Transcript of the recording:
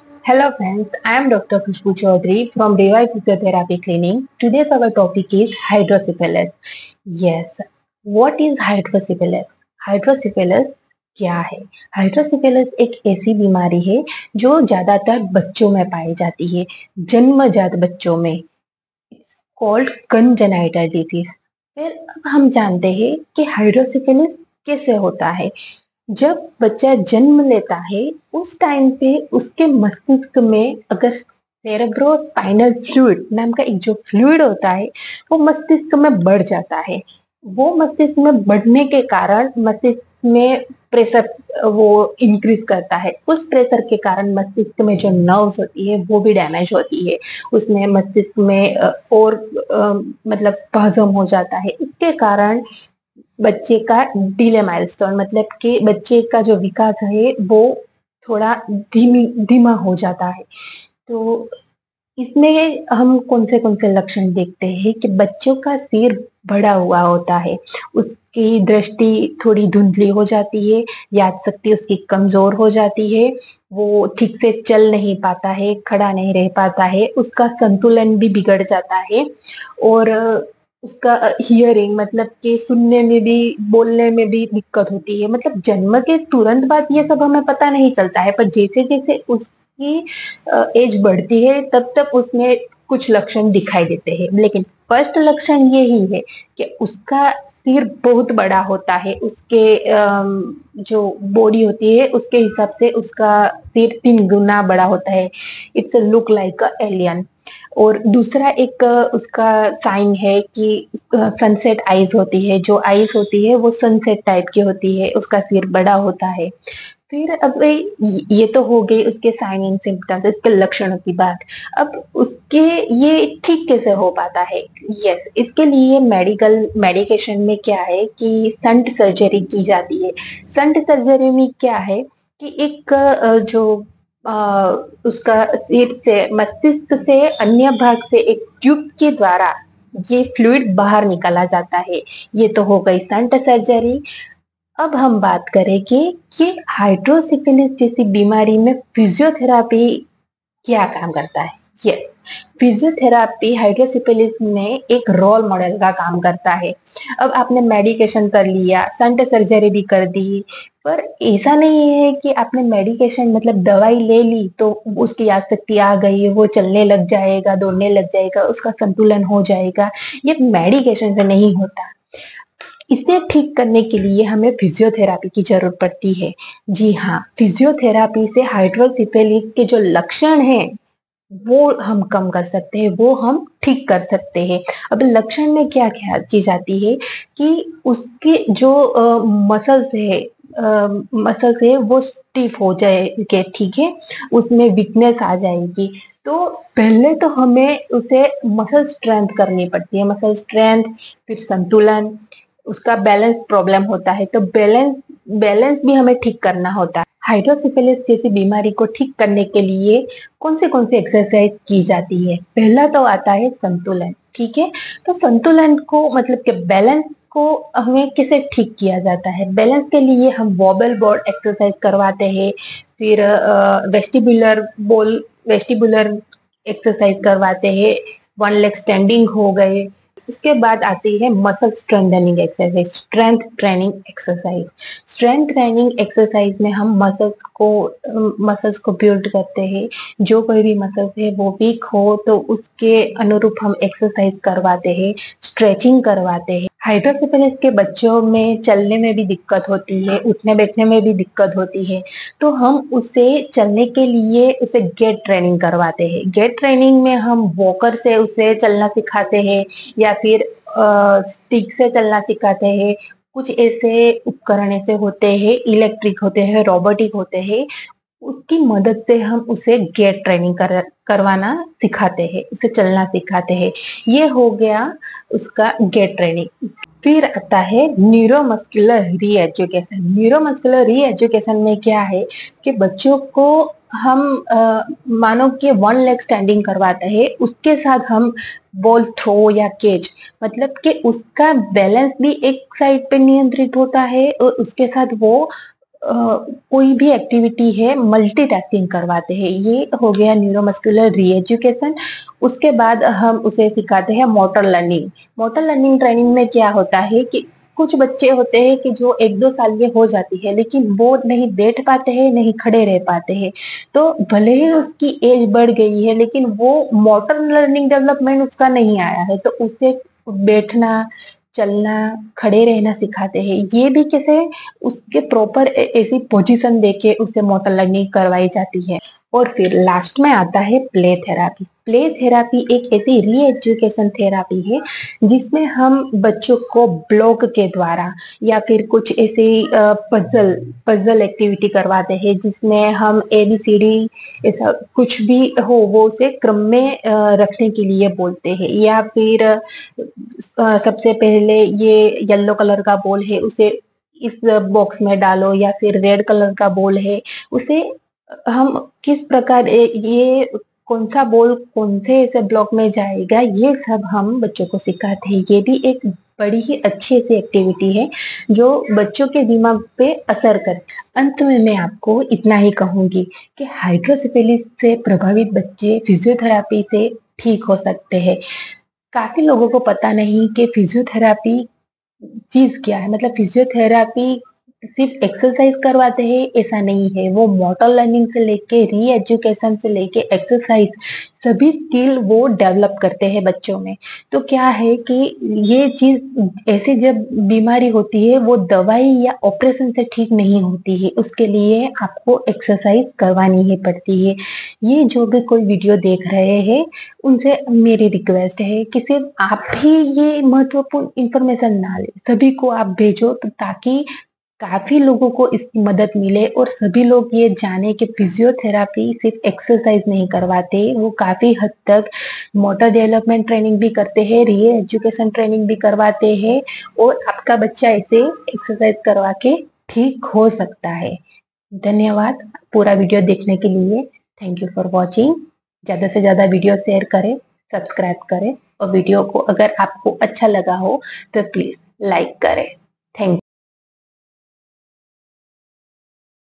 Hello friends, I am Dr. Khushbu Chaudhary from Revive Physiotherapy Clinic. Today's our topic is hydrocephalus. Yes, what is hydrocephalus? Hydrocephalus क्या है? Hydrocephalus एक ऐसी बीमारी है जो ज्यादातर बच्चों में पाई जाती है, जन्मजात बच्चों में। It's called congenital disease. फिर अब हम जानते हैं कि हाइड्रोसिफेलस कैसे होता है। जब बच्चा जन्म लेता है उस टाइम पे उसके मस्तिष्क में अगर सेरेब्रोस्पाइनल फ्लूइड नाम का एक जो फ्लूइड होता है वो मस्तिष्क में बढ़ जाता है। वो मस्तिष्क में बढ़ने के कारण मस्तिष्क में प्रेशर वो इंक्रीज करता है। उस प्रेशर के कारण मस्तिष्क में जो नर्व्स होती है वो भी डैमेज होती है। उसमें मस्तिष्क में और मतलब स्पाज्म हो जाता है। इसके कारण बच्चे का डिले माइलस्टोन मतलब कि बच्चे का जो विकास है वो थोड़ा धीमा हो जाता है। तो इसमें हम कौन से लक्षण देखते हैं कि बच्चों का सिर बड़ा हुआ होता है, उसकी दृष्टि थोड़ी धुंधली हो जाती है, याद शक्ति उसकी कमजोर हो जाती है, वो ठीक से चल नहीं पाता है, खड़ा नहीं रह पाता है, उसका संतुलन भी बिगड़ जाता है। और उसका हियरिंग मतलब कि सुनने में भी बोलने में भी दिक्कत होती है। मतलब जन्म के तुरंत बाद ये सब हमें पता नहीं चलता है, पर जैसे जैसे उसकी एज बढ़ती है तब तक उसमें कुछ लक्षण दिखाई देते हैं। लेकिन फर्स्ट लक्षण यही है कि उसका सिर बहुत बड़ा होता है, उसके जो बॉडी होती है उसके हिसाब से उसका सिर 3 गुना बड़ा होता है। It's look like a alien. और दूसरा एक उसका साइन है कि सनसेट आईज होती है। जो आईज होती है वो सनसेट टाइप की होती है, उसका सिर बड़ा होता है। फिर अब ये तो हो गई उसके साइन एंड सिम्टम्स, इसके लक्षणों की बात। अब उसके ये ठीक कैसे हो पाता है? यस, इसके लिए मेडिकल मेडिकेशन में क्या है कि संट सर्जरी की जाती है। संट सर्जरी में क्या है कि एक जो अ, उसका सिर से मस्तिष्क से अन्य भाग से एक ट्यूब के द्वारा ये फ्लूइड बाहर निकाला जाता है। ये तो हो गई संट सर्जरी। अब हम बात करें कि ये हाइड्रोसिफिलिस जैसी बीमारी में फिजियोथेरापी क्या काम करता है। ये फिजियोथेरापी हाइड्रोसिफिलिस में एक रोल मॉडल का काम करता है। अब आपने मेडिकेशन कर लिया, संट सर्जरी भी कर दी, पर ऐसा नहीं है कि आपने मेडिकेशन मतलब दवाई ले ली तो उसकी आसक्ति आ गई, वो चलने लग जाएगा, दौड़ने लग जाएगा, उसका संतुलन हो जाएगा। ये मेडिकेशन से नहीं होता। इसे ठीक करने के लिए हमें फिजियोथेरापी की जरूरत पड़ती है। जी हाँ, फिजियोथेरापी से हाइड्रोसिफेलिस के जो लक्षण हैं वो हम कम कर सकते हैं, वो हम ठीक कर सकते हैं। अब लक्षण में क्या क्या चीज आती है कि उसके जो मसल्स है, मसल्स है वो स्टिफ हो जाएंगे, ठीक है, उसमें वीकनेस आ जाएगी। तो पहले तो हमें उसे मसल स्ट्रेंथ करनी पड़ती है, मसल स्ट्रेंथ, फिर संतुलन, उसका बैलेंस प्रॉब्लम होता है तो बैलेंस बैलेंस भी हमें ठीक करना होता है। हाइड्रोसिफिलिस जैसी बीमारी को ठीक करने के लिए कौन से एक्सरसाइज की जाती है? पहला तो आता है संतुलन, ठीक है। तो संतुलन को मतलब कि बैलेंस को हमें कैसे ठीक किया जाता है? बैलेंस के लिए हम वॉबल बोर्ड एक्सरसाइज करवाते हैं, फिर वेस्टिबुलर एक्सरसाइज करवाते हैं, वन लेग स्टैंडिंग हो गए। उसके बाद आती है muscle strengthening exercise, strength training exercise. Strength training exercise में हम मसल्स को बिल्ड करते हैं। जो कोई भी मसल्स है वो वीक हो तो उसके अनुरूप हम एक्सरसाइज करवाते हैं, स्ट्रेचिंग करवाते हैं। हाइड्रोसिफिलिस के बच्चों में चलने में भी दिक्कत होती है, उठने बैठने में भी दिक्कत होती है। तो हम उसे चलने के लिए उसे गेट ट्रेनिंग करवाते हैं। गेट ट्रेनिंग में हम वॉकर से उसे चलना सिखाते हैं या फिर स्टिक से चलना सिखाते हैं। कुछ ऐसे उपकरण ऐसे होते हैं, इलेक्ट्रिक होते हैं, रोबोटिक होते हैं, उसकी मदद से हम उसे गेट ट्रेनिंग करवाना सिखाते हैं, उसे चलना सिखाते हैं। ये हो गया उसका गेट ट्रेनिंग। फिर आता है न्यूरोमस्कुलर री एजुकेशन। न्यूरोमस्कुलर री एजुकेशन में क्या है कि बच्चों को हम मानो कि वन लेग स्टैंडिंग करवाते हैं, उसके साथ हम बॉल थ्रो या केज, मतलब कि उसका बैलेंस भी एक साइड पे नियंत्रित होता है और उसके साथ वो कोई भी एक्टिविटी है मल्टीटास्किंग करवाते हैं। ये हो गया न्यूरोमस्कुलर रीएजुकेशन। उसके बाद हम उसे सिखाते हैं motor learning. Motor learning training में क्या होता है कि कुछ बच्चे होते हैं कि जो 1-2 साल के हो जाती है, लेकिन वो नहीं बैठ पाते हैं, नहीं खड़े रह पाते हैं। तो भले ही उसकी एज बढ़ गई है, लेकिन वो मोटर लर्निंग डेवलपमेंट उसका नहीं आया है, तो उसे बैठना, चलना, खड़े रहना सिखाते हैं। ये भी कैसे, उसके प्रॉपर ऐसी पोजीशन देके उसे मोटर लर्निंग करवाई जाती है। और फिर लास्ट में आता है प्ले थेरापी। प्ले थेरापी एक ऐसी री एजुकेशन थेरापी है जिसमें हम बच्चों को ब्लॉक के द्वारा या फिर कुछ ऐसे पजल पजल एक्टिविटी करवाते हैं, जिसमें हम ABCD ऐसा कुछ भी हो वो उसे क्रम में रखने के लिए बोलते हैं। या फिर सबसे पहले ये येलो कलर का बॉल है, उसे इस बॉक्स में डालो, या फिर रेड कलर का बॉल है, उसे हम किस प्रकार ये कौन सा बॉल कौन से ऐसे ब्लॉक में जाएगा, ये सब हम बच्चों को सिखाते हैं। ये भी एक बड़ी ही अच्छी ऐसी एक्टिविटी है जो बच्चों के दिमाग पे असर करती है। अंत में मैं आपको इतना ही कहूंगी कि हाइड्रोसिफिलिस से प्रभावित बच्चे फिजियोथेरापी से ठीक हो सकते हैं। काफी लोगों को पता नहीं कि फिजियोथेरापी चीज क्या है। मतलब फिजियोथेरापी सिर्फ एक्सरसाइज करवाते हैं ऐसा नहीं है, वो मोटर लर्निंग से लेके री एजुकेशन से लेके एक्सरसाइज सभी स्किल वो डेवलप करते हैं बच्चों में। तो क्या है कि ये चीज ऐसे जब बीमारी होती है वो दवाई या ऑपरेशन से ठीक नहीं होती है, उसके लिए आपको एक्सरसाइज करवानी ही पड़ती है। ये जो भी कोई वीडियो देख रहे हैं उनसे मेरी रिक्वेस्ट है कि सिर्फ आप ही ये महत्वपूर्ण इंफॉर्मेशन ना ले, सभी को आप भेजो, तो ताकि काफी लोगों को इसकी मदद मिले और सभी लोग ये जाने कि फिजियोथेरापी सिर्फ एक्सरसाइज नहीं करवाते, वो काफी हद तक मोटर डेवलपमेंट ट्रेनिंग भी करते हैं, री एजुकेशन ट्रेनिंग भी करवाते हैं, और आपका बच्चा ऐसे एक्सरसाइज करवा के ठीक हो सकता है। धन्यवाद पूरा वीडियो देखने के लिए। Thank you for watching. ज्यादा से ज्यादा वीडियो शेयर करें, सब्सक्राइब करें, और वीडियो को अगर आपको अच्छा लगा हो तो प्लीज लाइक करें। थैंक